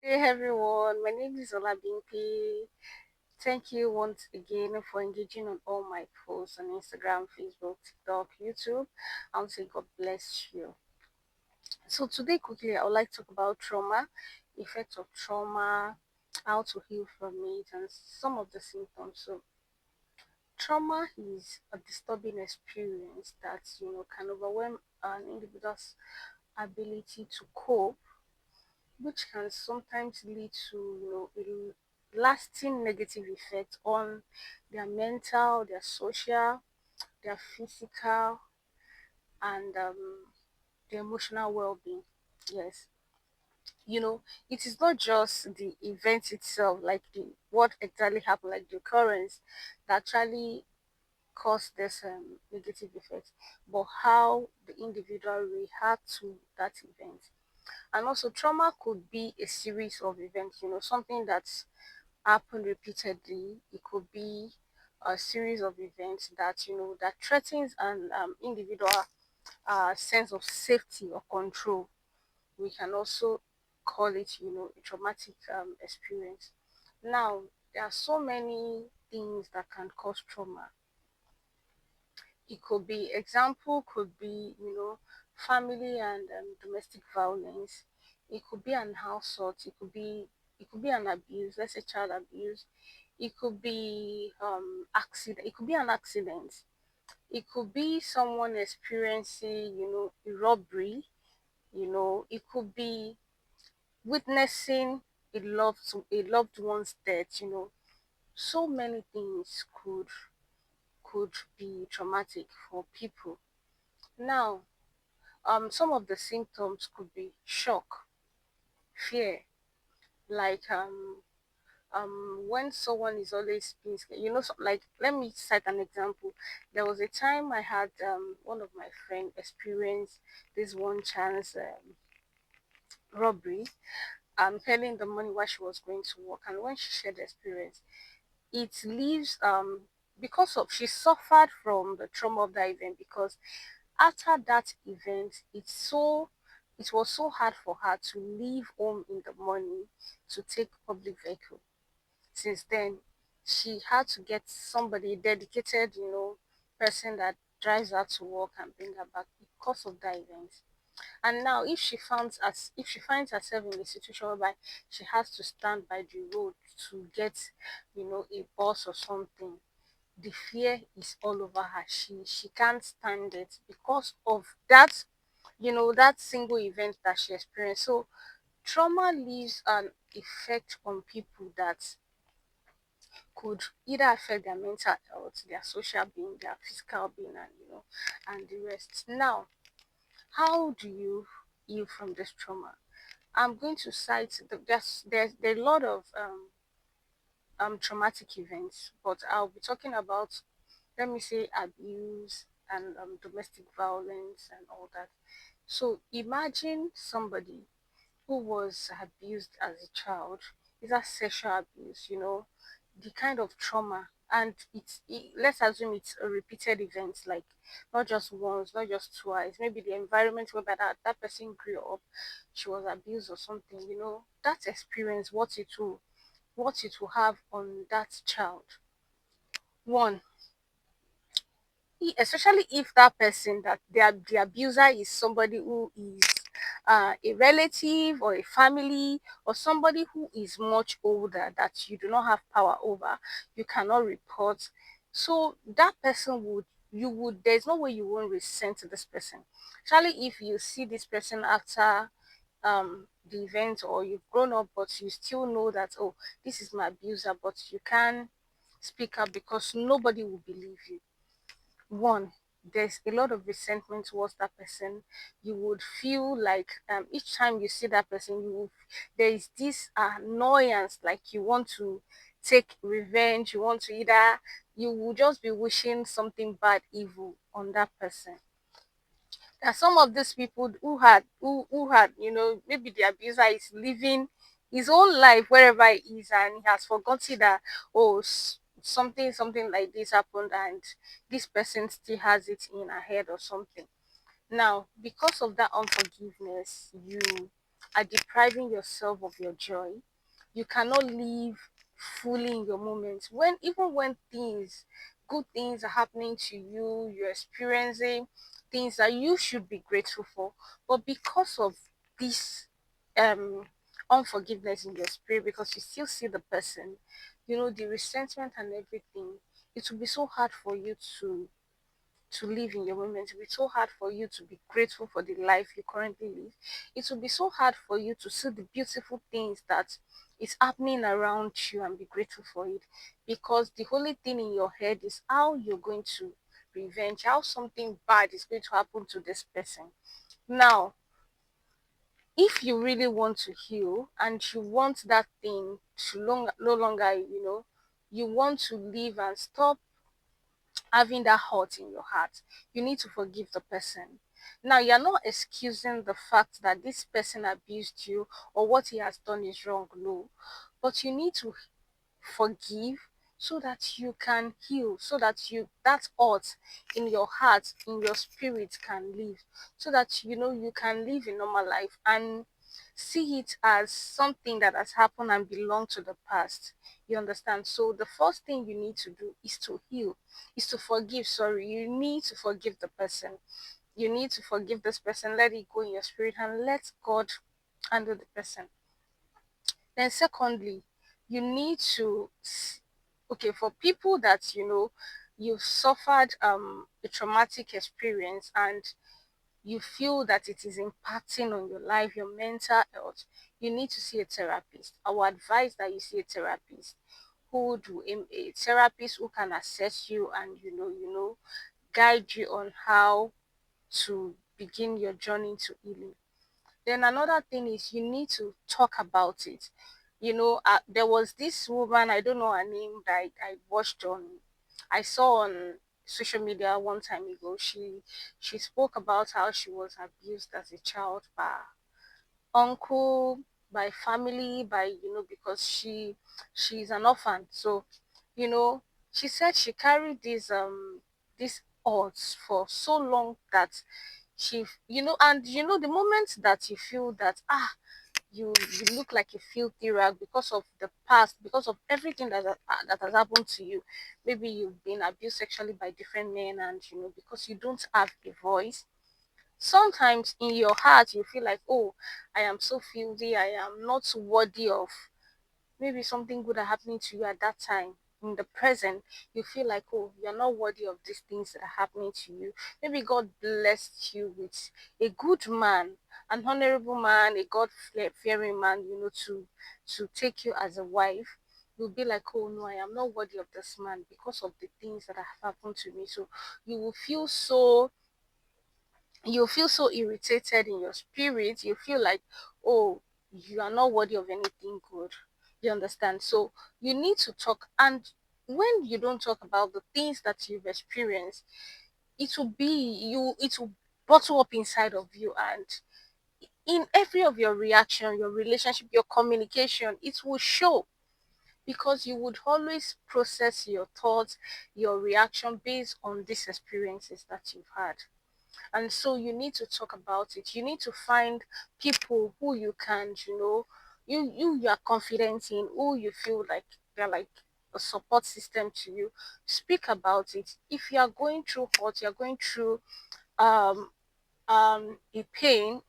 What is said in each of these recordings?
Hey everyone, my name is Olabimpe. Thank you once again for engaging on all my posts on Instagram, Facebook, TikTok, YouTube. I'll say God bless you. So today quickly I would like to talk about trauma, effects of trauma, how to heal from it, and some of the symptoms. So trauma is a disturbing experience that can overwhelm an individual's ability to cope, which can sometimes lead to a lasting negative effect on their mental, their social, their physical, and their emotional well-being. Yes, it is not just the event itself, like the what exactly happened, like the occurrence that actually caused this negative effect, but how the individual react to that event. And also, trauma could be a series of events, something that's happened repeatedly. It could be a series of events that, that threatens an individual sense of safety or control. We can also call it, a traumatic experience. Now, there are so many things that can cause trauma. It could be example could be family and domestic violence. It could be an household. It could be an abuse, let's say child abuse. It could be accident. It could be an accident. It could be someone experiencing a robbery. It could be witnessing a loved one's death. So many things could be traumatic for people. Now, some of the symptoms could be shock, fear, like when someone is always being scared. Like, let me cite an example. There was a time I had one of my friend experience this one chance robbery, early in the morning while she was going to work, and when she shared the experience, it leaves because of she suffered from the trauma of that event, because after that event, it was so hard for her to leave home in the morning to take public vehicle. Since then, she had to get somebody dedicated, person that drives her to work and bring her back because of that event. And now, if she finds herself in a situation whereby she has to stand by the road to get, a bus or something, the fear is all over her. She can't stand it because of that single event that she experienced. So trauma leaves an effect on people that could either affect their mental health, their social being, their physical being, and the rest. Now, how do you heal from this trauma? I'm going to cite there's a lot of traumatic events, but I'll be talking about, let me say, abuse and domestic violence and all that. So imagine somebody who was abused as a child. Is that sexual abuse? The kind of trauma, and let's assume it's a repeated event, like not just once, not just twice. Maybe the environment where that person grew up, she was abused or something. That experience, what it will have on that child. One, especially if that person, that the abuser is somebody who is a relative or a family, or somebody who is much older that you do not have power over, you cannot report. So that person there's no way you won't resent this person, especially if you see this person after the event, or you've grown up but you still know that, oh, this is my abuser, but you can't speak up because nobody will believe you. One, there's a lot of resentment towards that person. You would feel like each time you see that person, there is this annoyance, like you want to take revenge. You want to either, you will just be wishing something bad, evil on that person. There are some of these people who had, maybe the abuser is living his own life wherever he is, and he has forgotten that, oh, something like this happened, and this person still has it in her head or something. Now, because of that unforgiveness, are depriving yourself of your joy. You cannot live fully in your moments. When even when things, good things are happening to you, you're experiencing things that you should be grateful for, but because of this um unforgiveness in your spirit, because you still see the person, the resentment and everything, it will be so hard for you to live in your moment. It will be so hard for you to be grateful for the life you currently live. It will be so hard for you to see the beautiful things that is happening around you and be grateful for it. Because the only thing in your head is how you're going to revenge, how something bad is going to happen to this person. Now, if you really want to heal and you want that thing to no longer, you want to live and stop having that hurt in your heart, you need to forgive the person. Now, you're not excusing the fact that this person abused you or what he has done is wrong, no. But you need to forgive so that you can heal, so that that hurt in your heart, in your spirit can live, so that you can live a normal life and see it as something that has happened and belong to the past. You understand? So the first thing you need to do is to heal, is to forgive. Sorry, you need to forgive the person. You need to forgive this person, let it go in your spirit, and let God handle the person. Then secondly, you need to okay, for people that you've suffered a traumatic experience and you feel that it is impacting on your life, your mental health, you need to see a therapist. I would advise that you see a therapist who do a therapist who can assess you and guide you on how to begin your journey to healing. Then another thing is you need to talk about it. There was this woman, I don't know her name, that I saw on social media one time ago. She spoke about how she was abused as a child by uncle, by family, by because she's an orphan. So, you know, she said she carried these odds for so long that and the moment that you feel that you look like a filthy rag because of the past, because of everything that has happened to you. Maybe you've been abused sexually by different men, and because you don't have a voice, sometimes in your heart you feel like, oh, I am so filthy, I am not worthy of maybe something good are happening to you at that time. In the present, you feel like, oh, you're not worthy of these things that are happening to you. Maybe God blessed you with a good man, an honorable man, a God fearing man, to take you as a wife. You'll be like, oh no, I am not worthy of this man because of the things that have happened to me. So you will feel so you feel so irritated in your spirit. You feel like, oh, you are not worthy of anything good. You understand? So you need to talk. And when you don't talk about the things that you've experienced, it will bottle up inside of you. And in every of your reaction, your relationship, your communication, it will show, because you would always process your thoughts, your reaction based on these experiences that you've had. And so you need to talk about it. You need to find people who you can, you are confident in, who you feel like they're like a support system to you. Speak about it. If you are going through hurt, you're going through um a pain,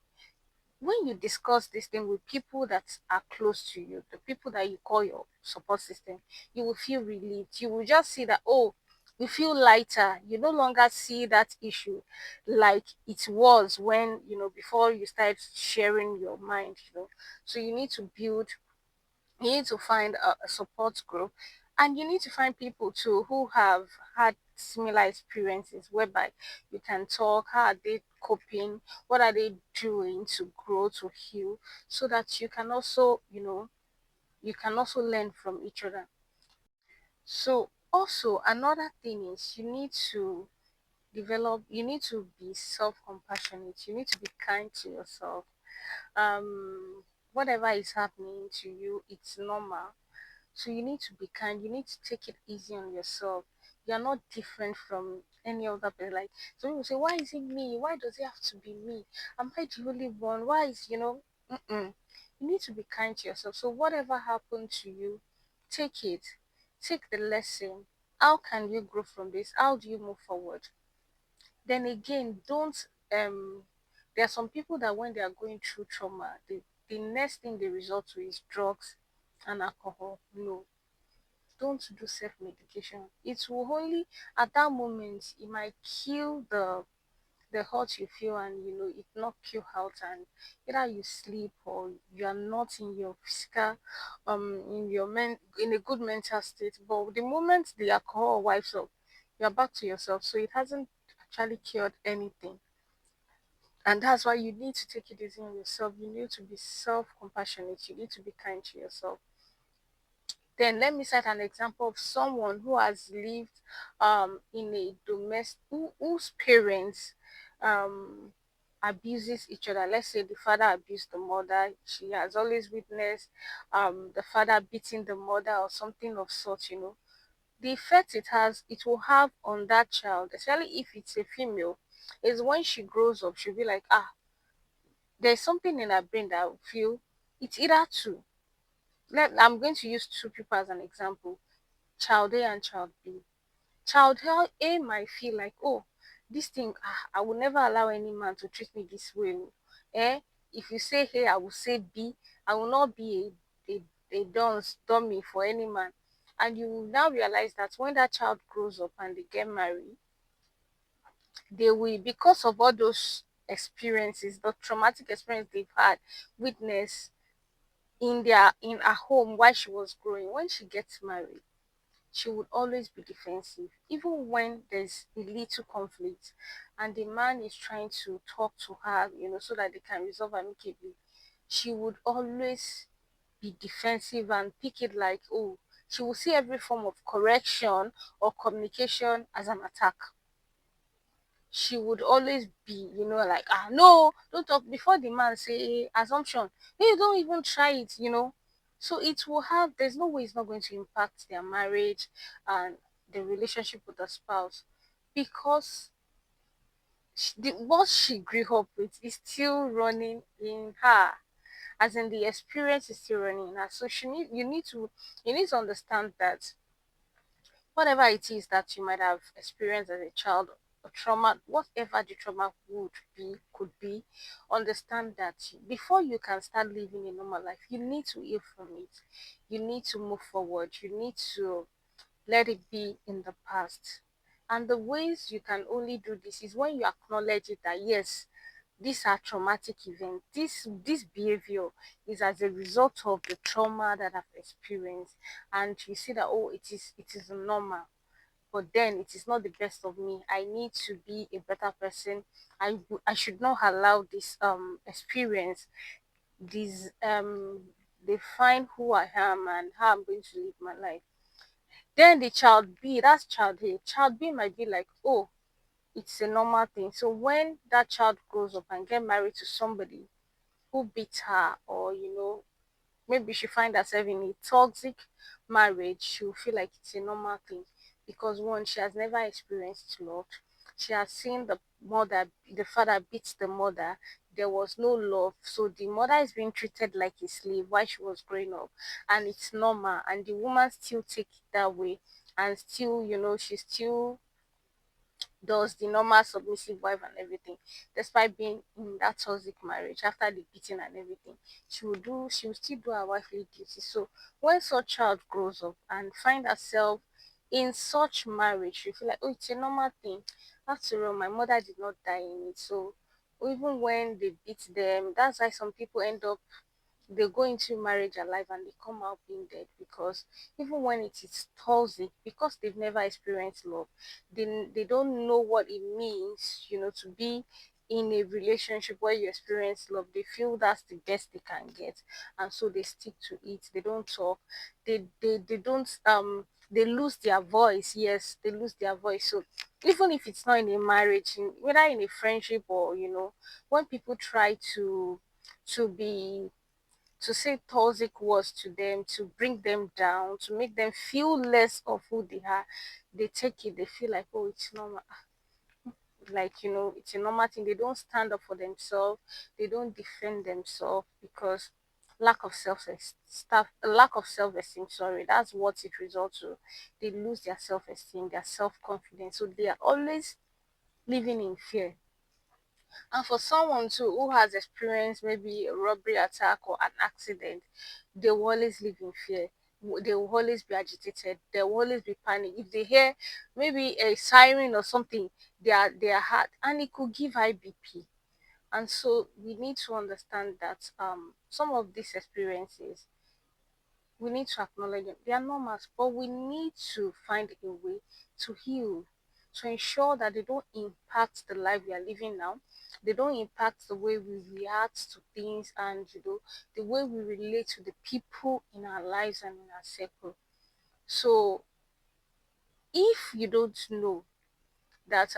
when you discuss this thing with people that are close to you, the people that you call your support system, you will feel relieved. You will just see that, oh, you feel lighter. You no longer see that issue like it was when, before you start sharing your mind. So you need to find a support group, and you need to find people too who have had similar experiences, whereby you can talk, how are they coping, what are they doing to grow, to heal, so that you can also learn from each other. So also another thing is you need to be self-compassionate, you need to be kind to yourself. Whatever is happening to you, it's normal. So you need to be kind. You need to take it easy on yourself. You're not different from any other person. Like, some people say, why is it me? Why does it have to be me? Am I the only one? Why is Mm-mm. You need to be kind to yourself. So whatever happened to you, take it. Take the lesson. How can you grow from this? How do you move forward? Then again, don't there are some people that when they are going through trauma, the next thing they resort to is drugs and alcohol. No, don't do self-medication. It will only at that moment it might kill the hurt you feel, and it knock you out, and either you sleep or you are not in your physical in your in a good mental state. But the moment the alcohol wipes up, you're back to yourself, so it hasn't actually cured anything. And that's why you need to take it easy on yourself. You need to be self-compassionate. You need to be kind to yourself. Then let me cite an example of someone who has lived in a domestic whose parents um, abuses each other. Let's say the father abused the mother. She has always witnessed the father beating the mother or something of sort. The effect it will have on that child, especially if it's a female, is when she grows up, she'll be like, there's something in her brain that will feel it's either two. I'm going to use two people as an example, child A and child B. Child A might feel like, oh, this thing, I will never allow any man to treat me this way. Oh. Eh? If you say A, I will say B. I will not be a dummy for any man. And you will now realize that when that child grows up and they get married, they will, because of all those experiences, the traumatic experience they've had, witness in her home while she was growing, when she gets married, she would always be defensive, even when there's a little conflict and the man is trying to talk to her, so that they can resolve amicably. She would always be defensive and pick it like, oh, she will see every form of correction or communication as an attack. She would always be, like, no, don't talk before the man say assumption. Hey, you don't even try it. So it will have, there's no way it's not going to impact their marriage and the relationship with the spouse, because what she grew up with is still running in her, as in the experience is still running in her. So you need to understand that whatever it is that you might have experienced as a child, a trauma, whatever the trauma could be, understand that before you can start living a normal life, you need to heal from it. You need to move forward. You need to let it be in the past. And the ways you can only do this is when you acknowledge it, that yes, these are traumatic events. This behavior is as a result of the trauma that I've experienced, and you see that, oh, it is normal, but then it is not the best of me. I need to be a better person. I should not allow this experience, this define who I am and how I'm going to live my life. Then the child B, that's child A. Child B might be like, oh, it's a normal thing. So when that child grows up and get married to somebody who beats her, or maybe she find herself in a toxic marriage, she'll feel like it's a normal thing, because one, she has never experienced love. She has seen the father beats the mother. There was no love, so the mother is being treated like a slave while she was growing up, and it's normal, and the woman still take it that way, and still, she still does the normal submissive wife and everything, despite being in that toxic marriage. After the beating and everything, she will still do her wifely duty. So when such child grows up and find herself in such marriage, you feel like, oh, it's a normal thing. After all, my mother did not die in it. So even when they beat them, that's why some people end up, they go into marriage alive and they come out being dead, because even when it is toxic, because they've never experienced love, they don't know what it means, to be in a relationship where you experience love. They feel that's the best they can get, and so they stick to it. They don't talk. They don't they lose their voice. Yes, they lose their voice. So even if it's not in a marriage, whether in a friendship, or when people try to to say toxic words to them, to bring them down, to make them feel less of who they are, they take it, they feel like, oh, it's normal. Like, it's a normal thing. They don't stand up for themselves, they don't defend themselves because lack of self-esteem, sorry, that's what it results to. They lose their self-esteem, their self-confidence, so they are always living in fear. And for someone too who has experienced maybe a robbery attack or an accident, they will always live in fear. They will always be agitated. They will always be panic. If they hear maybe a siren or something, their heart, and it could give high BP. And so we need to understand that some of these experiences, we need to acknowledge them. They are normal, but we need to find a way to heal, to ensure that they don't impact the life we are living now. They don't impact the way we react to things, and the way we relate to the people in our lives and in our circle. So if you don't know that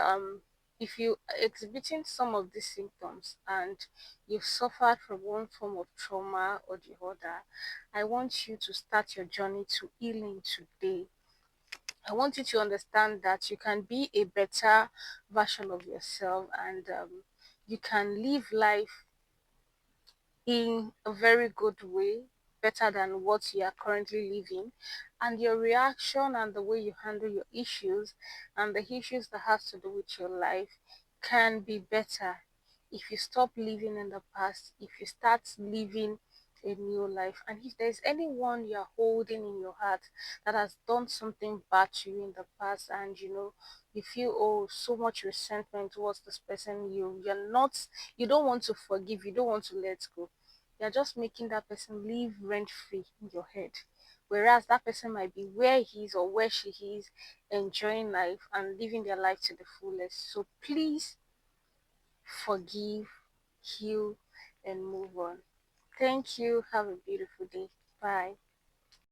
if you are exhibiting some of these symptoms and you've suffered from one form of trauma or the other, I want you to start your journey to healing today. I want you to understand that you can be a better version of yourself, and you can live life in a very good way, better than what you are currently living. And your reaction and the way you handle your issues and the issues that have to do with your life can be better if you stop living in the past, if you start living a new life. And if there's anyone you're holding in your heart that has done something bad to you in the past, and you feel, oh, so much resentment towards this person, you don't want to forgive, you don't want to let go, you're just making that person live rent free in your head. Whereas that person might be where he is or where she is, enjoying life and living their life to the fullest. So please forgive, heal, and move on. Thank you. Have a beautiful day. Bye.